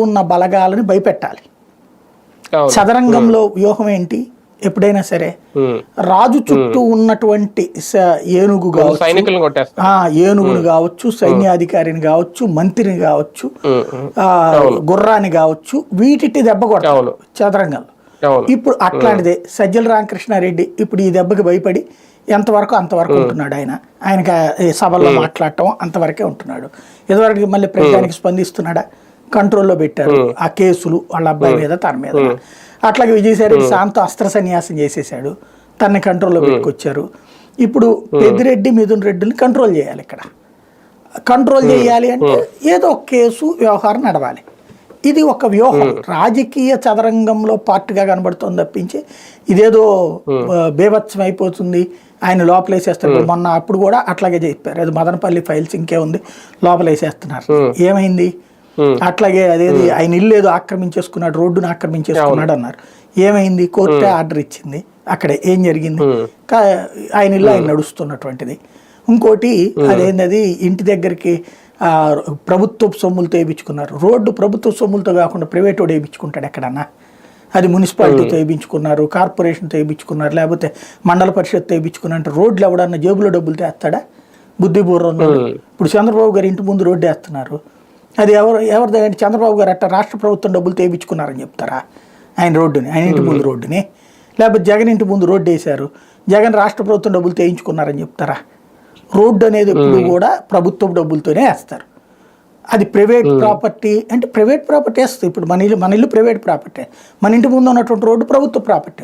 ఉన్న బలగాలని భయపెట్టాలి. చదరంగంలో వ్యూహం ఏంటి? ఎప్పుడైనా సరే రాజు చుట్టూ ఉన్నటువంటి ఏనుగు కావచ్చు, ఏనుగుని కావచ్చు, సైన్యాధికారిని కావచ్చు, మంత్రిని కావచ్చు, గుర్రాన్ని కావచ్చు, వీటికి దెబ్బ కొడతారు చదరంగంలో. ఇప్పుడు అట్లాంటిదే సజ్జల రామకృష్ణారెడ్డి ఇప్పుడు ఈ దెబ్బకి భయపడి ఎంతవరకు అంతవరకు ఉంటున్నాడు. ఆయనకి సభల్లో మాట్లాడటం అంతవరకే ఉంటున్నాడు. ఇదివరకు మళ్ళీ ప్రజానికి స్పందిస్తున్నాడా? కంట్రోల్లో పెట్టారు ఆ కేసులు వాళ్ళ అబ్బాయి మీద, తన మీద. అట్లాగే విజయసాయిరెడ్డి శాంత అస్త్ర సన్యాసం చేసేసాడు, తనని కంట్రోల్లో పెట్టుకొచ్చారు. ఇప్పుడు పెద్దిరెడ్డి, మిథున్ రెడ్డిని కంట్రోల్ చేయాలి. ఇక్కడ కంట్రోల్ చేయాలి అంటే ఏదో ఒక కేసు వ్యవహారం నడవాలి. ఇది ఒక వ్యూహం, రాజకీయ చదరంగంలో పార్ట్గా కనబడుతుంది తప్పించి ఇదేదో బేభత్సం అయిపోతుంది, ఆయన లోపలేసేస్తారు. మొన్న అప్పుడు కూడా అట్లాగే చెప్పారు, అది మదనపల్లి ఫైల్స్ ఇంకే ఉంది, లోపలేసేస్తున్నారు. ఏమైంది? అట్లాగే అదేది ఆయన ఇల్లు ఏదో ఆక్రమించేసుకున్నాడు, రోడ్డును ఆక్రమించేసుకున్నాడు అన్నారు. ఏమైంది? కోర్టే ఆర్డర్ ఇచ్చింది. అక్కడ ఏం జరిగింది? ఆయన ఇల్లు ఆయన నడుస్తున్నటువంటిది. ఇంకోటి అదేంది, ఇంటి దగ్గరికి ప్రభుత్వ సొమ్ములతో వేయించుకున్నారు. రోడ్డు ప్రభుత్వ సొమ్ములతో కాకుండా ప్రైవేట్ వాడు వేయించుకుంటాడు ఎక్కడన్నా? అది మున్సిపాలిటీతో వేయించుకున్నారు, కార్పొరేషన్తో వేయించుకున్నారు, లేకపోతే మండల పరిషత్తో వేయించుకున్నారు. రోడ్లు ఎవడన్నా జేబులో డబ్బులు తెస్తాడా? బుద్ధిపూర్వం ఉన్నాడు. ఇప్పుడు చంద్రబాబు గారు ఇంటి ముందు రోడ్డు వేస్తున్నారు, అది ఎవరిదే? చంద్రబాబు గారు అట్లా రాష్ట్ర ప్రభుత్వం డబ్బులు తెప్పించుకున్నారని చెప్తారా ఆయన రోడ్డుని, ఆయన ఇంటి ముందు రోడ్డుని? లేకపోతే జగన్ ఇంటి ముందు రోడ్డు వేశారు, జగన్ రాష్ట్ర ప్రభుత్వం డబ్బులు తెప్పించుకున్నారని చెప్తారా? రోడ్డు అనేది ఎప్పుడు కూడా ప్రభుత్వ డబ్బులతోనే వేస్తారు. అది ప్రైవేట్ ప్రాపర్టీ అంటే ప్రైవేట్ ప్రాపర్టీ వేస్తుంది. ఇప్పుడు మన ఇల్లు ప్రైవేట్ ప్రాపర్టీ, మన ఇంటి ముందు ఉన్నటువంటి రోడ్డు ప్రభుత్వ ప్రాపర్టీ.